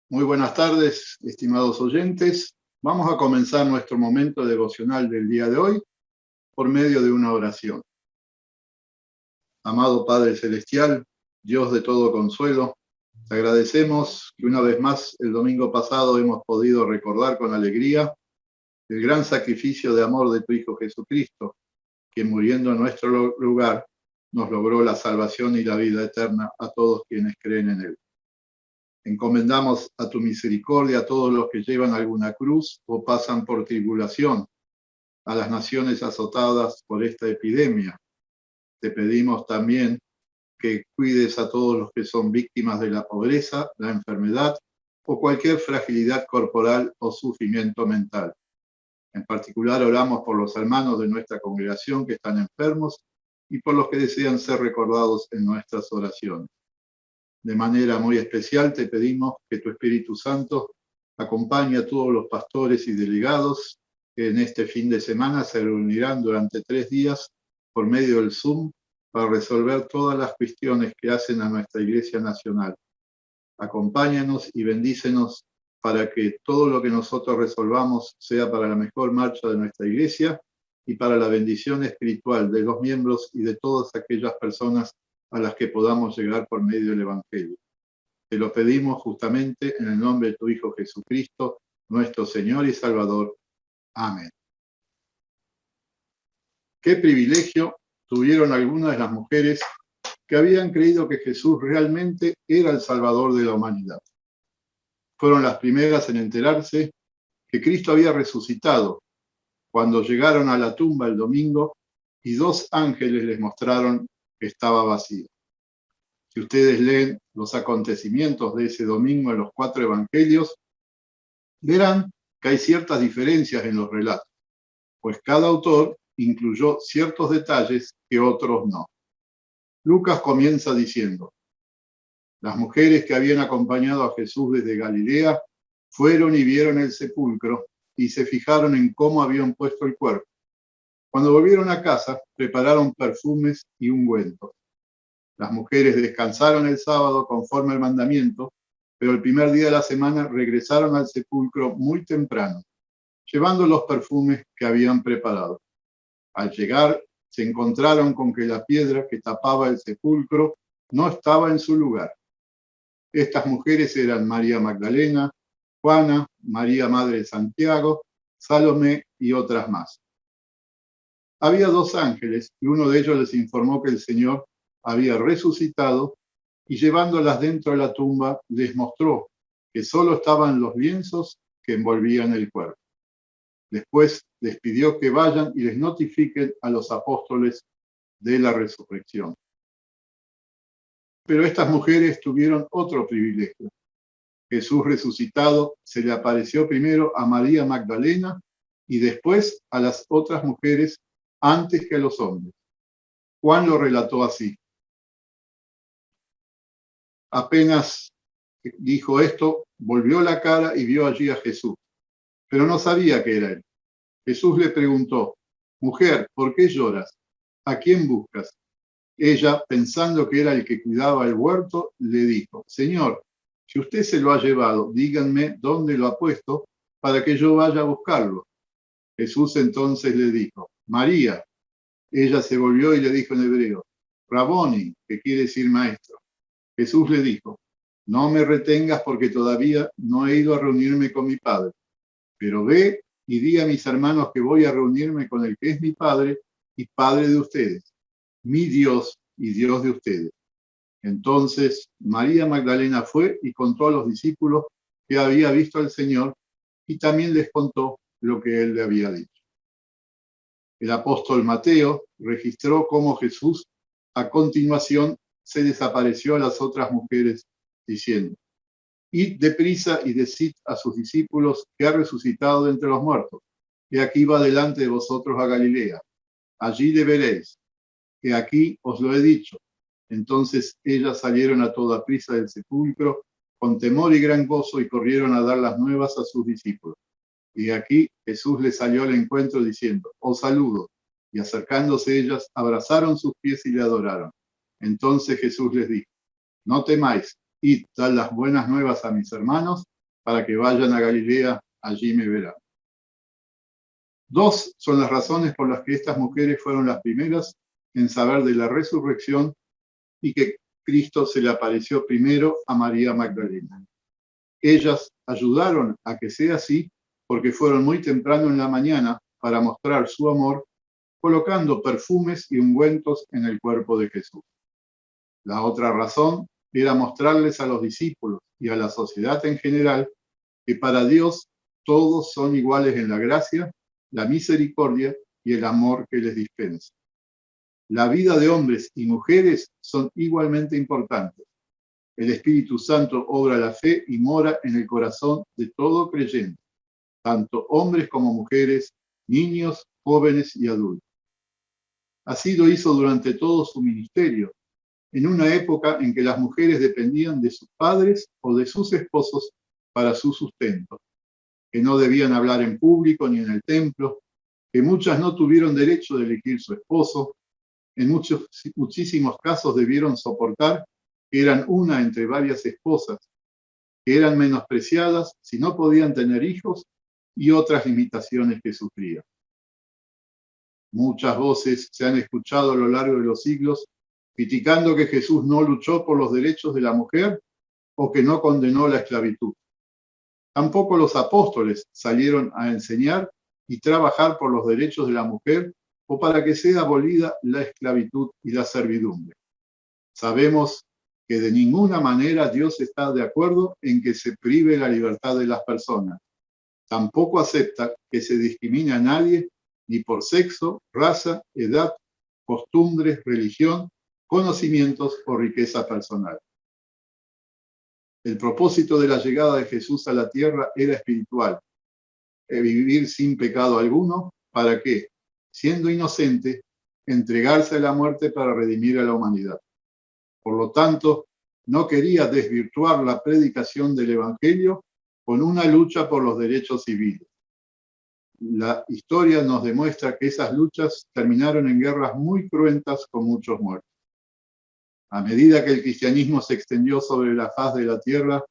Muy buenas tardes, estimados oyentes. Vamos a comenzar nuestro momento devocional del día de hoy por medio de una oración. Amado Padre Celestial, Dios de todo consuelo, te agradecemos que una vez más el domingo pasado hemos podido recordar con alegría el gran sacrificio de amor de tu Hijo Jesucristo, que muriendo en nuestro lugar nos logró la salvación y la vida eterna a todos quienes creen en él. Encomendamos a tu misericordia a todos los que llevan alguna cruz o pasan por tribulación, a las naciones azotadas por esta epidemia. Te pedimos también que cuides a todos los que son víctimas de la pobreza, la enfermedad o cualquier fragilidad corporal o sufrimiento mental. En particular oramos por los hermanos de nuestra congregación que están enfermos y por los que desean ser recordados en nuestras oraciones. De manera muy especial te pedimos que tu Espíritu Santo acompañe a todos los pastores y delegados que en este fin de semana se reunirán durante 3 días por medio del Zoom para resolver todas las cuestiones que hacen a nuestra Iglesia Nacional. Acompáñanos y bendícenos para que todo lo que nosotros resolvamos sea para la mejor marcha de nuestra Iglesia y para la bendición espiritual de los miembros y de todas aquellas personas a las que podamos llegar por medio del Evangelio. Te lo pedimos justamente en el nombre de tu Hijo Jesucristo, nuestro Señor y Salvador. Amén. Qué privilegio tuvieron algunas de las mujeres que habían creído que Jesús realmente era el Salvador de la humanidad. Fueron las primeras en enterarse que Cristo había resucitado cuando llegaron a la tumba el domingo y 2 ángeles les mostraron que estaba vacío. Si ustedes leen los acontecimientos de ese domingo en los 4 evangelios, verán que hay ciertas diferencias en los relatos, pues cada autor incluyó ciertos detalles que otros no. Lucas comienza diciendo: las mujeres que habían acompañado a Jesús desde Galilea fueron y vieron el sepulcro y se fijaron en cómo habían puesto el cuerpo. Cuando volvieron a casa, prepararon perfumes y ungüentos. Las mujeres descansaron el sábado conforme al mandamiento, pero el primer día de la semana regresaron al sepulcro muy temprano, llevando los perfumes que habían preparado. Al llegar, se encontraron con que la piedra que tapaba el sepulcro no estaba en su lugar. Estas mujeres eran María Magdalena, Juana, María Madre de Santiago, Salomé y otras más. Había 2 ángeles y uno de ellos les informó que el Señor había resucitado y llevándolas dentro de la tumba les mostró que solo estaban los lienzos que envolvían el cuerpo. Después les pidió que vayan y les notifiquen a los apóstoles de la resurrección. Pero estas mujeres tuvieron otro privilegio. Jesús resucitado se le apareció primero a María Magdalena y después a las otras mujeres antes que a los hombres. Juan lo relató así: apenas dijo esto, volvió la cara y vio allí a Jesús, pero no sabía que era él. Jesús le preguntó: mujer, ¿por qué lloras? ¿A quién buscas? Ella, pensando que era el que cuidaba el huerto, le dijo: Señor, si usted se lo ha llevado, díganme dónde lo ha puesto para que yo vaya a buscarlo. Jesús entonces le dijo: María. Ella se volvió y le dijo en hebreo: Raboni, que quiere decir maestro. Jesús le dijo: no me retengas porque todavía no he ido a reunirme con mi Padre, pero ve y di a mis hermanos que voy a reunirme con el que es mi Padre y Padre de ustedes, mi Dios y Dios de ustedes. Entonces María Magdalena fue y contó a los discípulos que había visto al Señor y también les contó lo que él le había dicho. El apóstol Mateo registró cómo Jesús a continuación se desapareció a las otras mujeres diciendo: id deprisa y decid a sus discípulos que ha resucitado de entre los muertos, que aquí va delante de vosotros a Galilea. Allí le veréis, que aquí os lo he dicho. Entonces ellas salieron a toda prisa del sepulcro, con temor y gran gozo, y corrieron a dar las nuevas a sus discípulos. Y aquí Jesús les salió al encuentro diciendo: os saludo. Y acercándose ellas, abrazaron sus pies y le adoraron. Entonces Jesús les dijo: no temáis, id, dad las buenas nuevas a mis hermanos para que vayan a Galilea, allí me verán. Dos son las razones por las que estas mujeres fueron las primeras en saber de la resurrección y que Cristo se le apareció primero a María Magdalena. Ellas ayudaron a que sea así porque fueron muy temprano en la mañana para mostrar su amor, colocando perfumes y ungüentos en el cuerpo de Jesús. La otra razón era mostrarles a los discípulos y a la sociedad en general que para Dios todos son iguales en la gracia, la misericordia y el amor que les dispensa. La vida de hombres y mujeres son igualmente importantes. El Espíritu Santo obra la fe y mora en el corazón de todo creyente, tanto hombres como mujeres, niños, jóvenes y adultos. Así lo hizo durante todo su ministerio, en una época en que las mujeres dependían de sus padres o de sus esposos para su sustento, que no debían hablar en público ni en el templo, que muchas no tuvieron derecho de elegir su esposo, en muchísimos casos debieron soportar que eran una entre varias esposas, que eran menospreciadas si no podían tener hijos y otras limitaciones que sufrían. Muchas voces se han escuchado a lo largo de los siglos criticando que Jesús no luchó por los derechos de la mujer o que no condenó la esclavitud. Tampoco los apóstoles salieron a enseñar y trabajar por los derechos de la mujer o para que sea abolida la esclavitud y la servidumbre. Sabemos que de ninguna manera Dios está de acuerdo en que se prive la libertad de las personas. Tampoco acepta que se discrimine a nadie ni por sexo, raza, edad, costumbres, religión, conocimientos o riqueza personal. El propósito de la llegada de Jesús a la tierra era espiritual, vivir sin pecado alguno, para que, siendo inocente, entregarse a la muerte para redimir a la humanidad. Por lo tanto, no quería desvirtuar la predicación del Evangelio con una lucha por los derechos civiles. La historia nos demuestra que esas luchas terminaron en guerras muy cruentas con muchos muertos. A medida que el cristianismo se extendió sobre la faz de la tierra,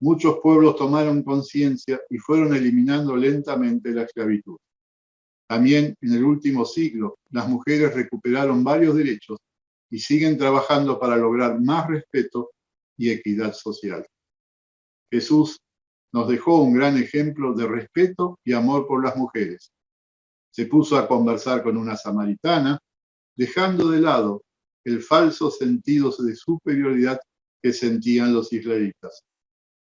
muchos pueblos tomaron conciencia y fueron eliminando lentamente la esclavitud. También en el último siglo, las mujeres recuperaron varios derechos y siguen trabajando para lograr más respeto y equidad social. Jesús nos dejó un gran ejemplo de respeto y amor por las mujeres. Se puso a conversar con una samaritana, dejando de lado el falso sentido de superioridad que sentían los israelitas.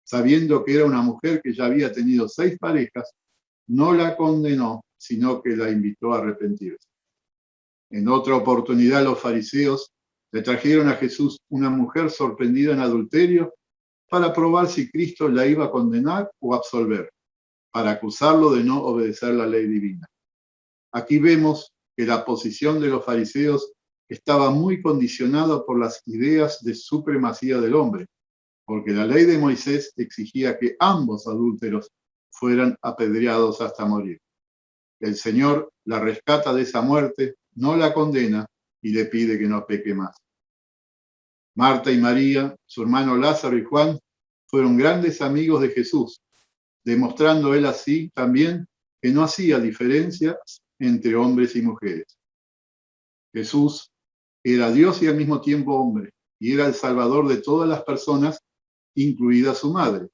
Sabiendo que era una mujer que ya había tenido 6 parejas, no la condenó, sino que la invitó a arrepentirse. En otra oportunidad, los fariseos le trajeron a Jesús una mujer sorprendida en adulterio para probar si Cristo la iba a condenar o absolver, para acusarlo de no obedecer la ley divina. Aquí vemos que la posición de los fariseos estaba muy condicionada por las ideas de supremacía del hombre, porque la ley de Moisés exigía que ambos adúlteros fueran apedreados hasta morir. El Señor la rescata de esa muerte, no la condena y le pide que no peque más. Marta y María, su hermano Lázaro y Juan, fueron grandes amigos de Jesús, demostrando él así también que no hacía diferencias entre hombres y mujeres. Jesús era Dios y al mismo tiempo hombre, y era el Salvador de todas las personas, incluida su madre.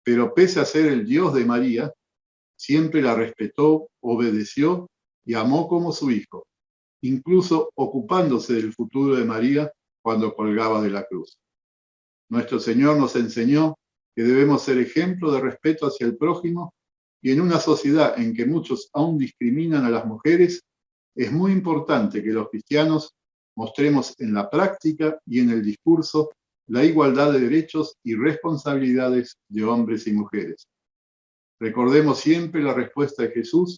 Pero pese a ser el Dios de María, siempre la respetó, obedeció y amó como su hijo, incluso ocupándose del futuro de María cuando colgaba de la cruz. Nuestro Señor nos enseñó que debemos ser ejemplo de respeto hacia el prójimo, y en una sociedad en que muchos aún discriminan a las mujeres, es muy importante que los cristianos mostremos en la práctica y en el discurso la igualdad de derechos y responsabilidades de hombres y mujeres. Recordemos siempre la respuesta de Jesús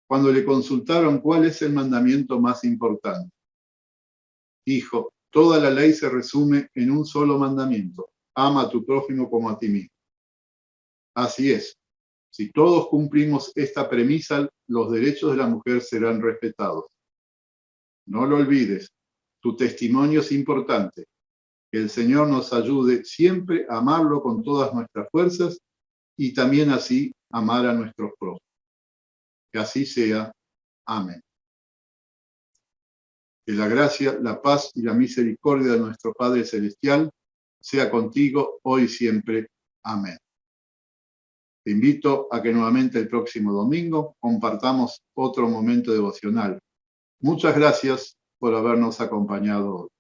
cuando le consultaron cuál es el mandamiento más importante. Dijo: toda la ley se resume en un solo mandamiento: ama a tu prójimo como a ti mismo. Así es. Si todos cumplimos esta premisa, los derechos de la mujer serán respetados. No lo olvides, tu testimonio es importante. Que el Señor nos ayude siempre a amarlo con todas nuestras fuerzas y también así amar a nuestros prójimos. Que así sea. Amén. Que la gracia, la paz y la misericordia de nuestro Padre Celestial sea contigo hoy y siempre. Amén. Te invito a que nuevamente el próximo domingo compartamos otro momento devocional. Muchas gracias por habernos acompañado hoy.